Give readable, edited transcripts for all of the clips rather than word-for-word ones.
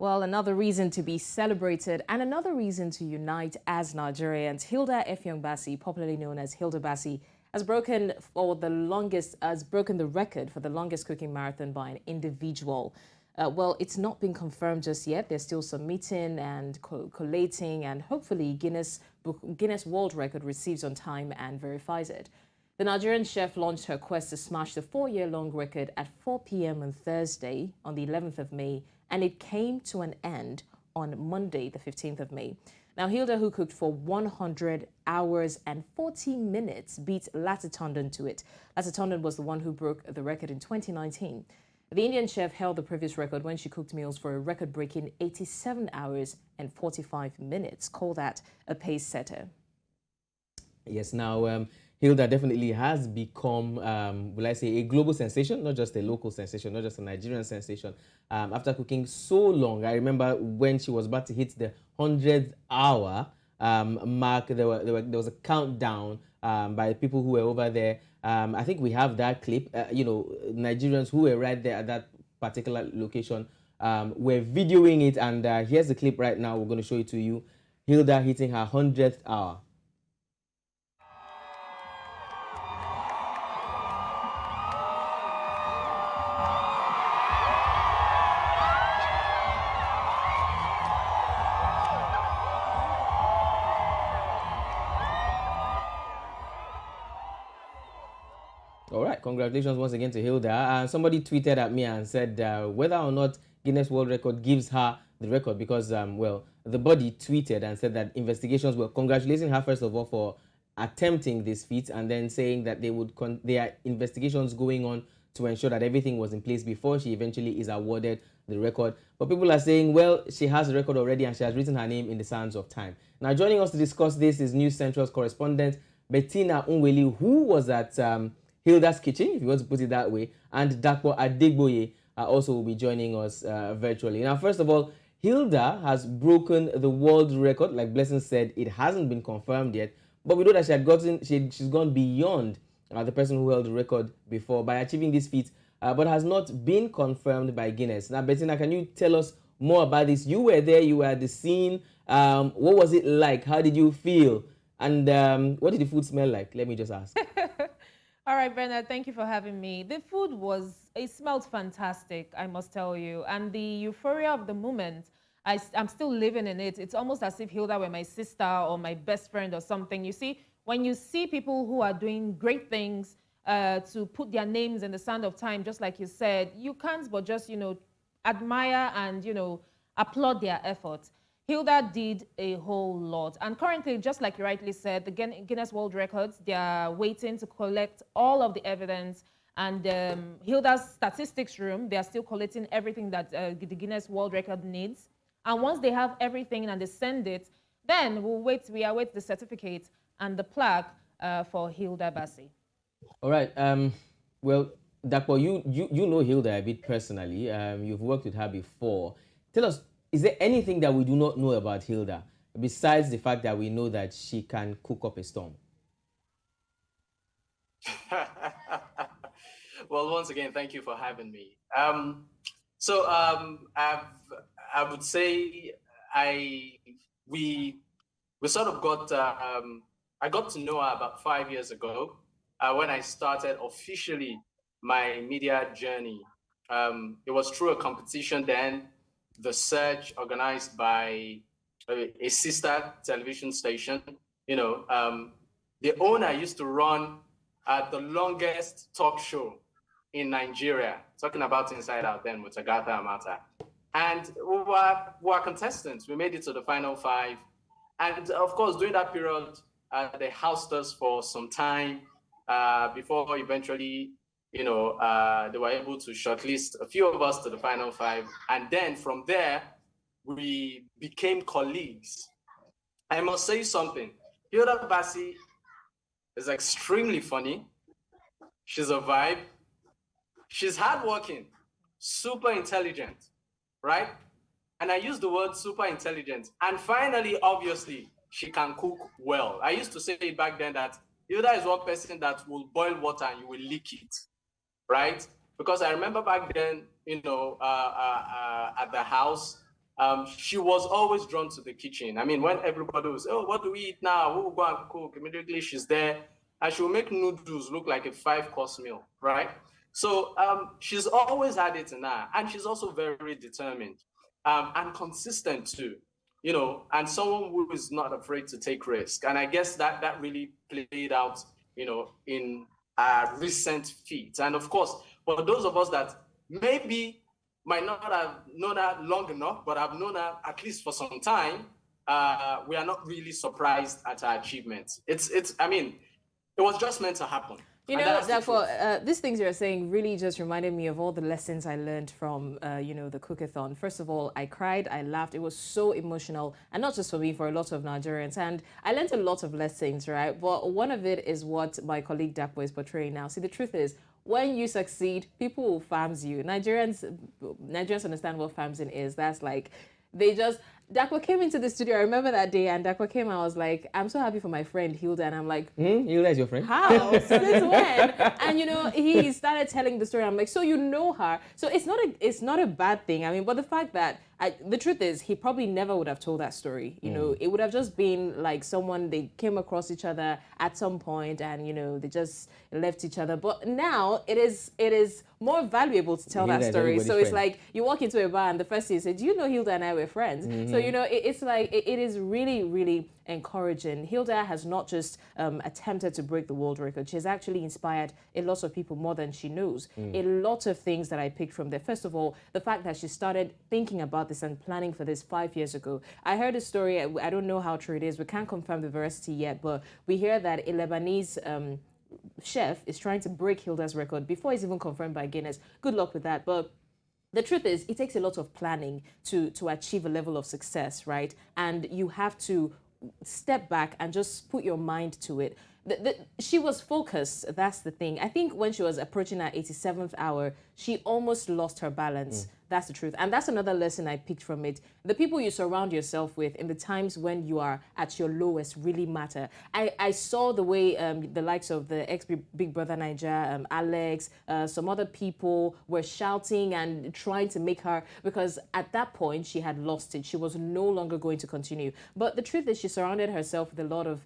Well, another reason to be celebrated and another reason to unite as Nigerians. Hilda Effiong Bassey, popularly known as Hilda Baci, has broken the record for the longest cooking marathon by an individual. Well, it's not been confirmed just yet. There's still some meeting and collating, and hopefully Guinness World Record receives on time and verifies it. The Nigerian chef launched her quest to smash the 4-year-long record at 4 p.m. on Thursday, on the 11th of May, and it came to an end on Monday, the 15th of May. Now, Hilda, who cooked for 100 hours and 40 minutes, beat Lata Tondon to it. Lata Tondon was the one who broke the record in 2019. The Indian chef held the previous record when she cooked meals for a record-breaking 87 hours and 45 minutes. Call that a pace setter. Yes, now, Hilda definitely has become, will I say, a global sensation, not just a local sensation, not just a Nigerian sensation. After cooking so long, I remember when she was about to hit the 100th hour mark, there was a countdown by people who were over there. I think we have that clip. Nigerians who were right there at that particular location were videoing it, and here's the clip right now. We're going to show it to you. Hilda hitting her 100th hour. All right, congratulations once again to Hilda. Somebody tweeted at me and said whether or not Guinness World Record gives her the record because, well, the body tweeted and said that investigations were congratulating her, first of all, for attempting this feat, and then saying that there are investigations going on to ensure that everything was in place before she eventually is awarded the record. But people are saying, well, she has the record already and she has written her name in the sands of time. Now, joining us to discuss this is News Central's correspondent, Bettina, Nwelih, who was at Hilda's kitchen, if you want to put it that way, and Dapo Adegboye also will be joining us virtually. Now, first of all, Hilda has broken the world record. Like Blessing said, it hasn't been confirmed yet, but we know that she's gone beyond the person who held the record before by achieving this feat, but has not been confirmed by Guinness. Now, Bettina, can you tell us more about this? You were there, you were at the scene. What was it like? How did you feel? And what did the food smell like? Let me just ask. All right, Bernard, thank you for having me. The food it smelled fantastic, I must tell you. And the euphoria of the moment, I'm still living in it. It's almost as if Hilda were my sister or my best friend or something. You see, when you see people who are doing great things to put their names in the sand of time, just like you said, you can't but just, admire and, applaud their efforts. Hilda did a whole lot. And currently, just like you rightly said, the Guinness World Records, they are waiting to collect all of the evidence. And Hilda's statistics room, they are still collecting everything that the Guinness World Record needs. And once they have everything and they send it, then we await the certificate and the plaque for Hilda Baci. All right. Well, Dapo, you know Hilda a bit personally. You've worked with her before. Tell us, is there anything that we do not know about Hilda besides the fact that we know that she can cook up a storm? Well, once again, thank you for having me. I would say we sort of got I got to know her about 5 years ago when I started officially my media journey. It was through a competition then. The search organized by a sister television station. The owner used to run the longest talk show in Nigeria, talking about Inside Out then with Agatha Amata. And we were contestants. We made it to the final 5. And of course, during that period, they housed us for some time before eventually they were able to shortlist a few of us to the final 5. And then from there, we became colleagues. I must say something. Hilda Baci is extremely funny. She's a vibe. She's hardworking, super intelligent, right? And I use the word super intelligent. And finally, obviously, she can cook well. I used to say back then that Hilda is one person that will boil water and you will lick it. Right? Because I remember back then, at the house, she was always drawn to the kitchen. I mean, when everybody was, oh, what do we eat now? Who will go and cook? Immediately she's there, and she will make noodles look like a 5-course meal, right? So she's always had it in her, and she's also very determined and consistent too, and someone who is not afraid to take risk. And I guess that really played out, in recent feats. And of course, for those of us that maybe might not have known her long enough, but have known her at least for some time, we are not really surprised at her achievements. I mean, it was just meant to happen. You know, Dapo, these things you're saying really just reminded me of all the lessons I learned from, the cookathon. First of all, I cried, I laughed. It was so emotional, and not just for me, for a lot of Nigerians. And I learned a lot of lessons, right? But one of it is what my colleague Dapo is portraying now. See, the truth is, when you succeed, people will farms you. Nigerians understand what farming is. That's like, Dapo came into the studio. I remember that day, and Dapo came. I was like, I'm so happy for my friend Hilda, and I'm like, Hilda is your friend? How? Since when? And he started telling the story. I'm like, so you know her? So it's not a bad thing. I mean, but the fact that the truth is, he probably never would have told that story. It would have just been like someone, they came across each other at some point, and they just left each other. But now it is more valuable to tell that story. So it's like you walk into a bar and the first thing you say, do you know Hilda and I were friends? So it's like it is really, really encouraging. Hilda has not just attempted to break the world record. She has actually inspired a lot of people more than she knows. A lot of things that I picked from there. First of all, the fact that she started thinking about this and planning for this 5 years ago. I heard a story, I don't know how true it is, we can't confirm the veracity yet, but we hear that a Lebanese chef is trying to break Hilda's record before it's even confirmed by Guinness. Good luck with that. But the truth is, it takes a lot of planning to achieve a level of success, right? And you have to step back and just put your mind to it. She was focused, that's the thing. I think when she was approaching her 87th hour, she almost lost her balance. That's the truth. And that's another lesson I picked from it. The people you surround yourself with in the times when you are at your lowest really matter. I saw the way the likes of the ex-Big Brother Niger, Alex, some other people were shouting and trying to make her, because at that point she had lost it. She was no longer going to continue. But the truth is, she surrounded herself with a lot of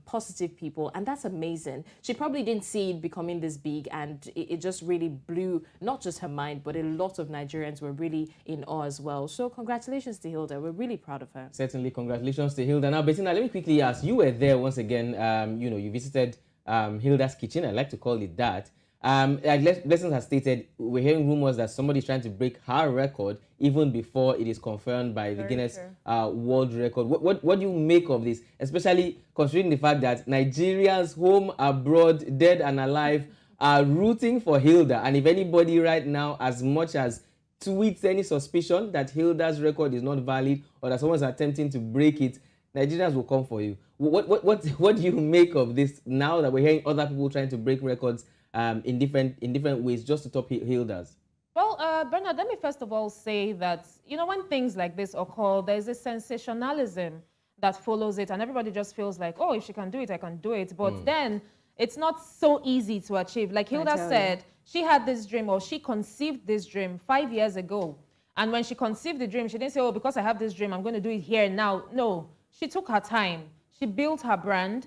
positive people, and that's amazing. She probably didn't see it becoming this big, and it just really blew not just her mind, but a lot of Nigerians were really in awe as well. So congratulations to Hilda. We're really proud of her. Certainly, congratulations to Hilda. Now, Bettina, let me quickly ask, you were there once again, you visited Hilda's kitchen, I like to call it that. Like Blessings has stated, we're hearing rumors that somebody's trying to break her record even before it is confirmed by the Guinness World Record. What do you make of this, especially considering the fact that Nigerians home, abroad, dead and alive, are rooting for Hilda? And if anybody right now, as much as tweets any suspicion that Hilda's record is not valid or that someone's attempting to break it, Nigerians will come for you. What do you make of this now that we're hearing other people trying to break records in different ways just to top Hilda's? Well, Bernard, let me first of all say that, when things like this occur, there's a sensationalism that follows it, and everybody just feels like, oh, if she can do it, I can do it. But then it's not so easy to achieve. Like Hilda said, she had this dream, or she conceived this dream 5 years ago. And when she conceived the dream, she didn't say, oh, because I have this dream, I'm going to do it here now. No, she took her time. She built her brand.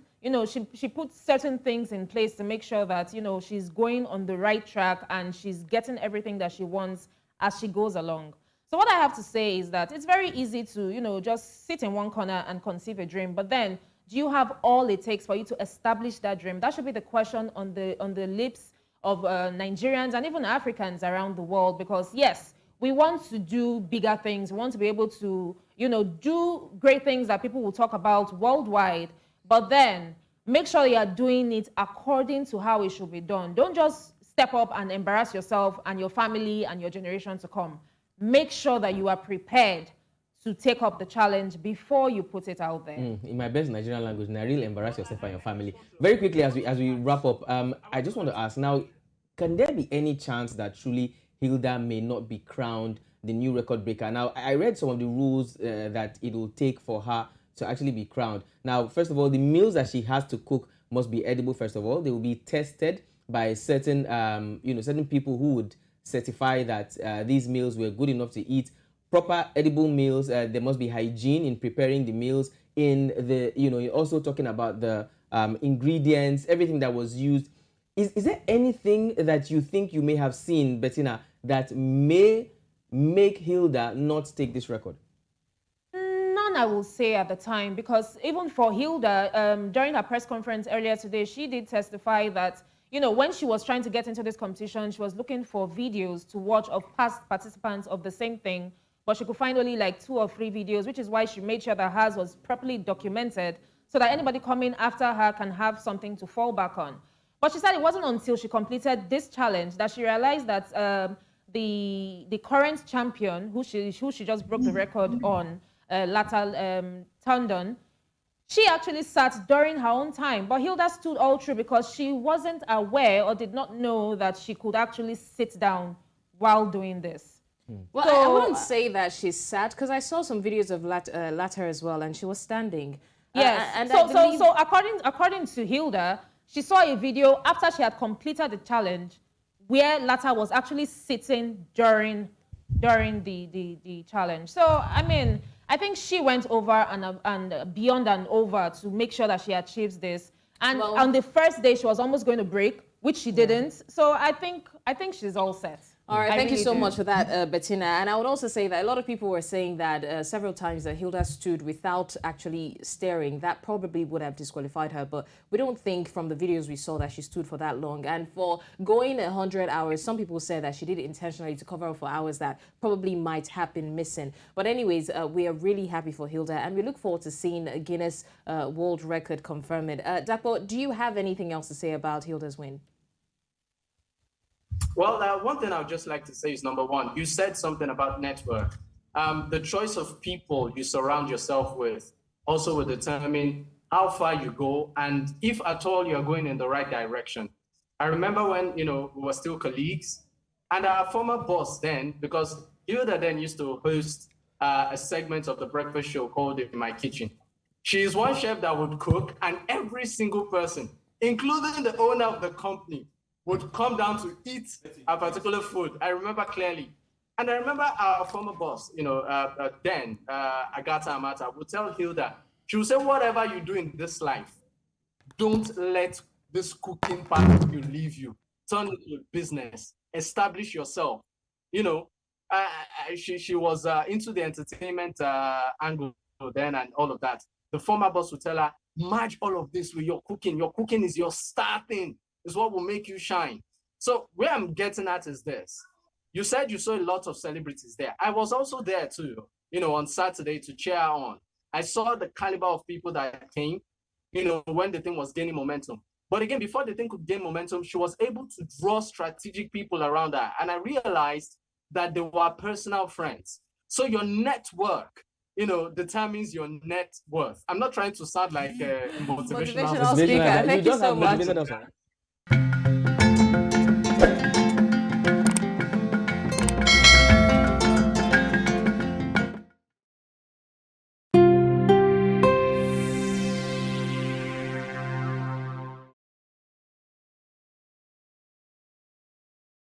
She put certain things in place to make sure that, she's going on the right track and she's getting everything that she wants as she goes along. So what I have to say is that it's very easy to, just sit in one corner and conceive a dream. But then, do you have all it takes for you to establish that dream? That should be the question on the lips of Nigerians and even Africans around the world. Because yes, we want to do bigger things. We want to be able to, do great things that people will talk about worldwide. But then make sure you are doing it according to how it should be done. Don't just step up and embarrass yourself and your family and your generation to come. Make sure that you are prepared to take up the challenge before you put it out there. In my best Nigerian language, really embarrass yourself and your family. Very quickly, as we wrap up, I just want to ask now, can there be any chance that truly Hilda may not be crowned the new record breaker? Now, I read some of the rules that it will take for her to actually be crowned. Now, first of all, the meals that she has to cook must be edible. First of all, they will be tested by certain, certain people who would certify that these meals were good enough to eat. proper edible meals. There must be hygiene in preparing the meals. In the, you're also talking about the ingredients, everything that was used. Is there anything that you think you may have seen, Bettina, that may make Hilda not take this record? None, I will say at the time, because even for Hilda, during her press conference earlier today, she did testify that, when she was trying to get into this competition, she was looking for videos to watch of past participants of the same thing, but she could find only like 2 or 3 videos, which is why she made sure that hers was properly documented so that anybody coming after her can have something to fall back on. But she said it wasn't until she completed this challenge that she realized that the current champion, who she just broke the record on, Lata Tondon, she actually sat during her own time. But Hilda stood all through because she wasn't aware or did not know that she could actually sit down while doing this. Well, So, I wouldn't say that she sat, because I saw some videos of Lata as well, and she was standing. yes. And So according to Hilda, she saw a video after she had completed the challenge where Lata was actually sitting during the challenge. So, I mean, I think she went over and beyond and over to make sure that she achieves this. And on the first day, she was almost going to break, which she didn't. So I think she's all set. All right, thank you really so do. much for that, Bettina. And I would also say that a lot of people were saying that several times that Hilda stood without actually staring. That probably would have disqualified her, but we don't think from the videos we saw that she stood for that long. And for going 100 hours, some people said that she did it intentionally to cover up for hours that probably might have been missing. But anyways, we are really happy for Hilda, and we look forward to seeing a Guinness World Record confirm it. Dapo, do you have anything else to say about Hilda's win? Well, one thing I would just like to say is, number one, you said something about network. The choice of people you surround yourself with also will determine how far you go and if at all you're going in the right direction. I remember when, we were still colleagues, and our former boss then, because Hilda then used to host a segment of the breakfast show called In My Kitchen. She is one chef that would cook, and every single person, including the owner of the company, would come down to eat a particular food. I remember clearly. And I remember our former boss, then, Agatha Amata, would tell Hilda, she would say, whatever you do in this life, don't let this cooking part of you leave you. Turn it into a business. Establish yourself. She was into the entertainment angle then and all of that. The former boss would tell her, merge all of this with your cooking. Your cooking is your star thing. Is what will make you shine. So where I'm getting at is this. You said you saw a lot of celebrities there. I was also there too, on Saturday to cheer on. I saw the caliber of people that came, when the thing was gaining momentum. But again, before the thing could gain momentum, she was able to draw strategic people around her. And I realized that they were personal friends. So your network, determines your net worth. I'm not trying to sound like a motivational Speaker. Thank you so much.